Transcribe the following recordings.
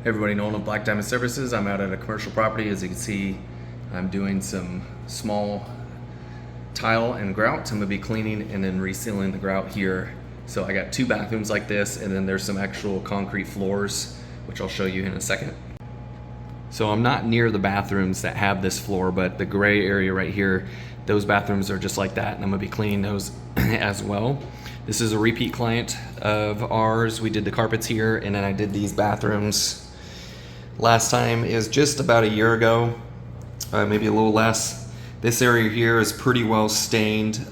Everybody knowing of Black Diamond Services. I'm out at a commercial property. As you can see, I'm doing some small tile and grout. I'm gonna be cleaning and then resealing the grout here. So I got two bathrooms like this, and then there's some actual concrete floors, which I'll show you in a second. So I'm not near the bathrooms that have this floor, but the gray area right here, those bathrooms are just like that, and I'm gonna be cleaning those as well. This is a repeat client of ours. We did the carpets here, and then I did these bathrooms. Last time is just about a year ago, maybe a little less. This area here is pretty well stained.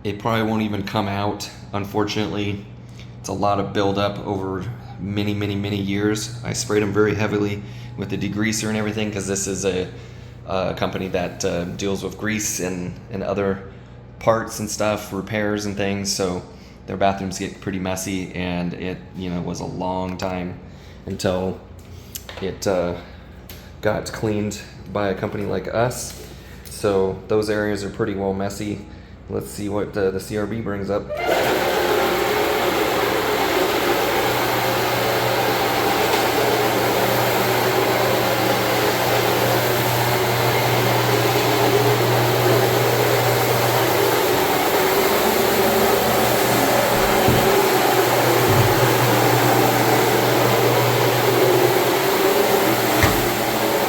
It probably won't even come out, unfortunately. It's a lot of buildup over many years. I sprayed them very heavily with the degreaser and everything, because this is a company that deals with grease and other parts and stuff, repairs and things. So their bathrooms get pretty messy, and it was a long time until it got cleaned by a company like us. So those areas are pretty well messy. Let's see what the CRB brings up.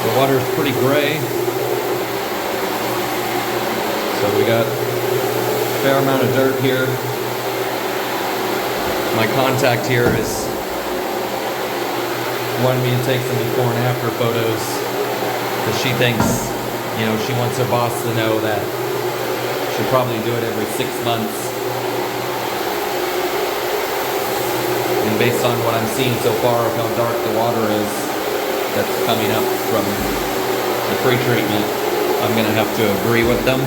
The water's pretty gray, so we got a fair amount of dirt here. My contact here is wanting me to take some before and after photos, because she thinks, she wants her boss to know that she'll probably do it every 6 months. And based on what I'm seeing so far of how dark the water is that's coming up from the pre-treatment, I'm gonna have to agree with them.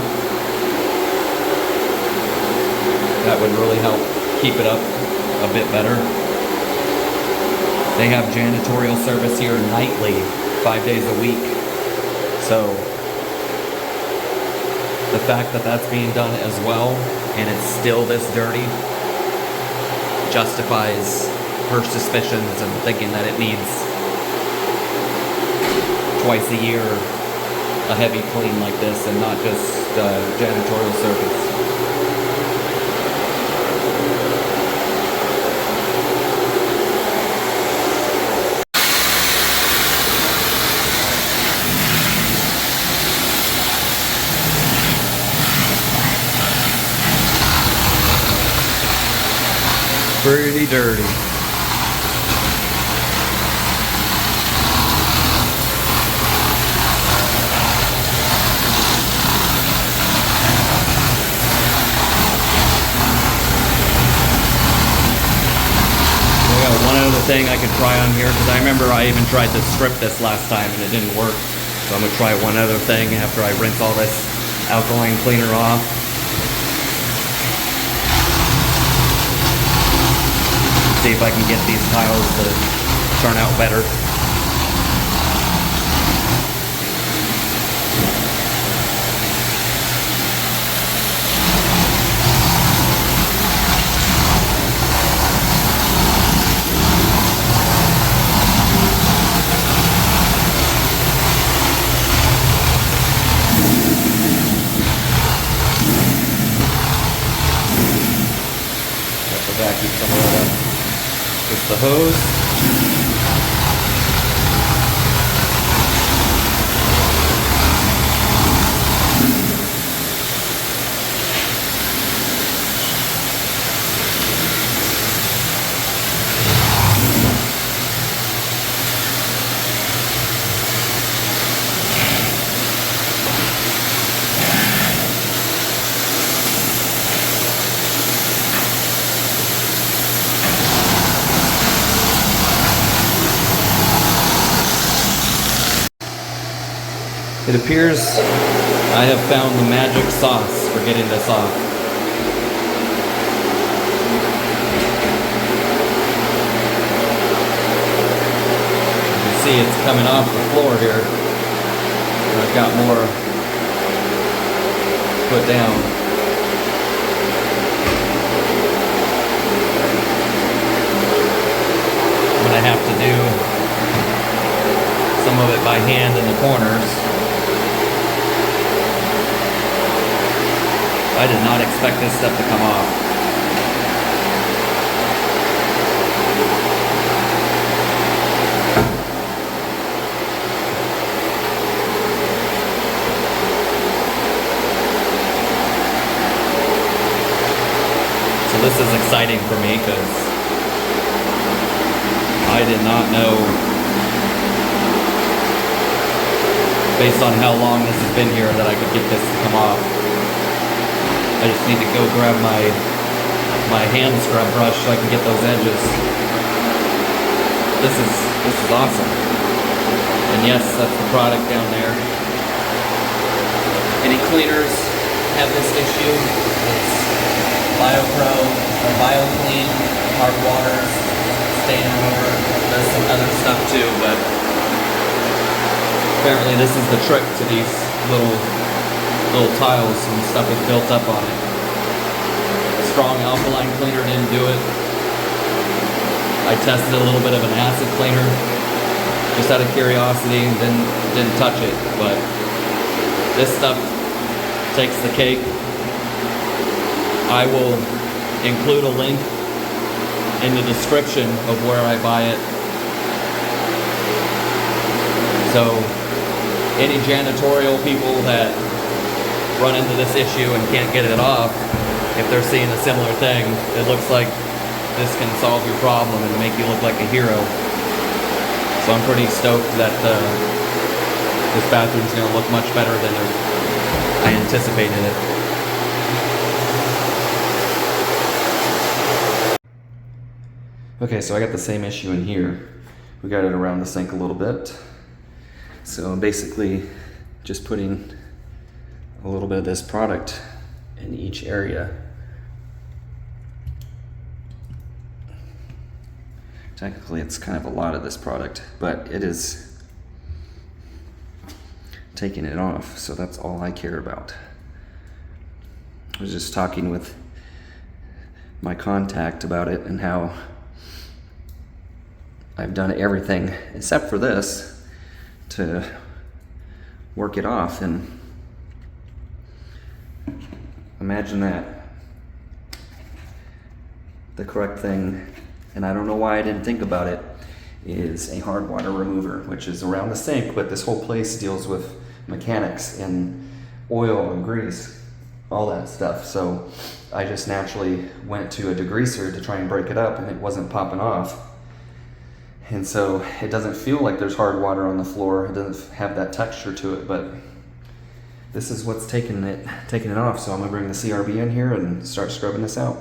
That would really help keep it up a bit better. They have janitorial service here nightly, 5 days a week. So the fact that that's being done as well, and it's still this dirty, justifies her suspicions and thinking that it needs twice a year a heavy clean like this, and not just janitorial service. Pretty dirty. One other thing I could try on here, because I remember I even tried to strip this last time and it didn't work. So I'm going to try one other thing after I rinse all this alkaline cleaner off. See if I can get these tiles to turn out better. Vacuum some of that up. Just the hose. It appears I have found the magic sauce for getting this off. You can see it's coming off the floor here. And I've got more put down. have to do some of it by hand in the corners. I did not expect this stuff to come off. So this is exciting for me because I did not know, based on how long this has been here, that I could get this to come off. I just need to go grab my hand scrub brush so I can get those edges. This is awesome. And yes, that's the product down there. Any cleaners have this issue? It's BioPro or BioClean, hard waters, stain remover. There's some other stuff too, but apparently this is the trick to these little tiles and stuff is built up on it. Strong alkaline cleaner didn't do it. I tested a little bit of an acid cleaner just out of curiosity and didn't touch it, but this stuff takes the cake. I will include a link in the description of where I buy it. So any janitorial people that run into this issue and can't get it off, if they're seeing a similar thing, it looks like this can solve your problem and make you look like a hero. So I'm pretty stoked that this bathroom's going to look much better than I anticipated it. Okay, so I got the same issue in here. We got it around the sink a little bit. So I'm basically just putting a little bit of this product in each area. Technically it's kind of a lot of this product, but it is taking it off, so that's all I care about. I was just talking with my contact about it and how I've done everything except for this to work it off, and imagine that. The correct thing, and I don't know why I didn't think about it, is a hard water remover, which is around the sink, but this whole place deals with mechanics and oil and grease, all that stuff. So I just naturally went to a degreaser to try and break it up, and it wasn't popping off. And so it doesn't feel like there's hard water on the floor. It doesn't have that texture to it, but this is what's taking it off. So I'm gonna bring the CRB in here and start scrubbing this out.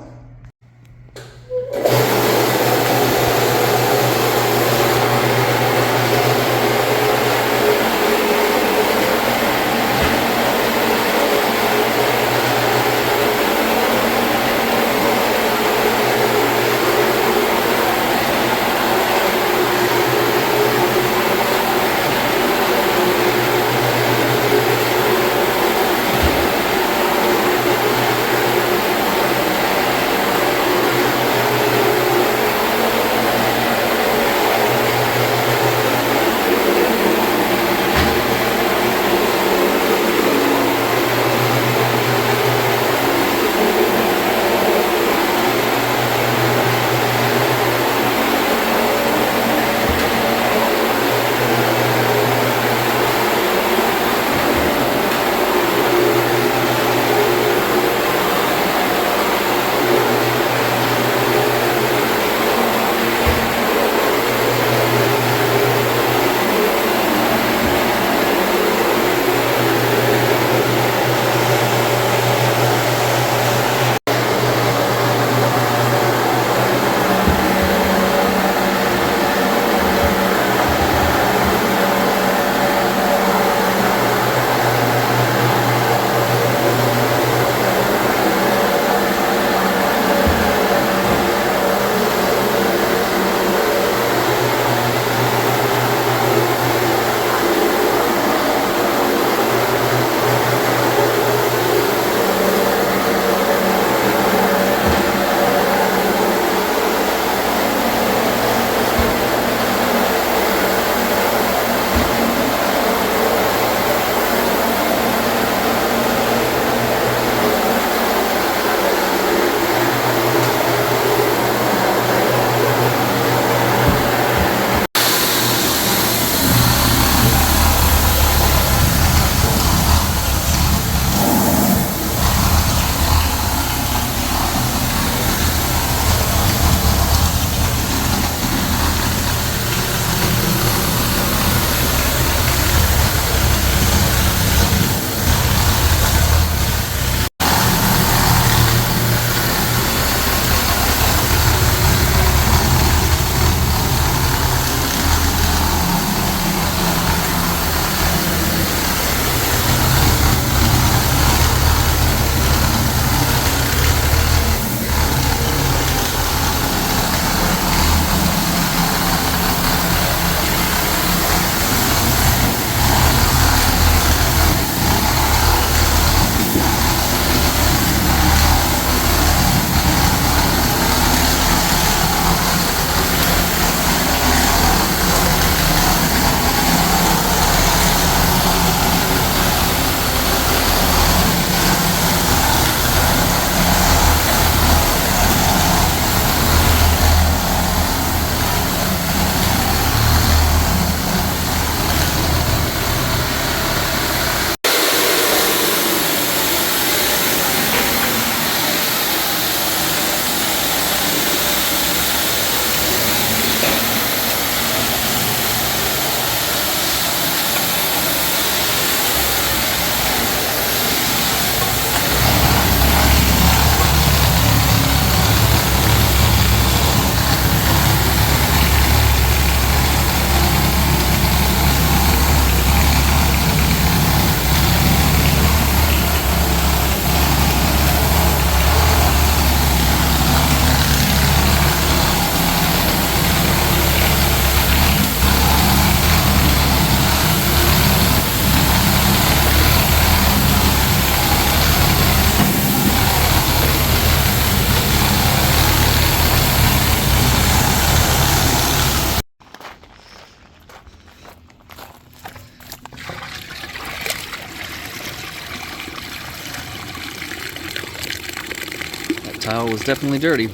tile was definitely dirty.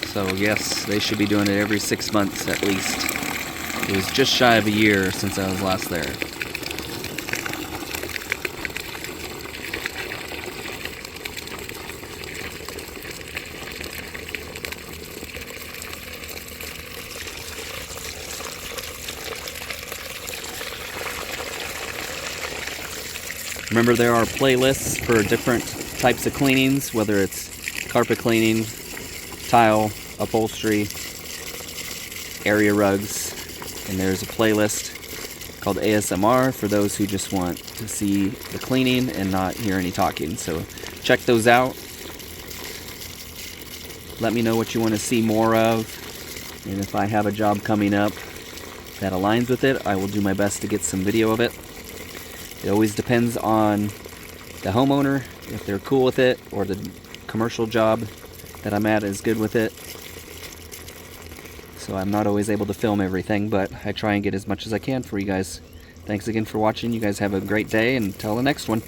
So yes, they should be doing it every 6 months at least. It was just shy of a year since I was last there. Remember, there are playlists for different types of cleanings, whether it's carpet cleaning, tile, upholstery, area rugs, and there's a playlist called ASMR for those who just want to see the cleaning and not hear any talking. So check those out. Let me know what you want to see more of, and if I have a job coming up that aligns with it, I will do my best to get some video of it. It always depends on the homeowner, if they're cool with it, or the commercial job that I'm at is good with it. So I'm not always able to film everything, but I try and get as much as I can for you guys. Thanks again for watching. You guys have a great day, and until the next one.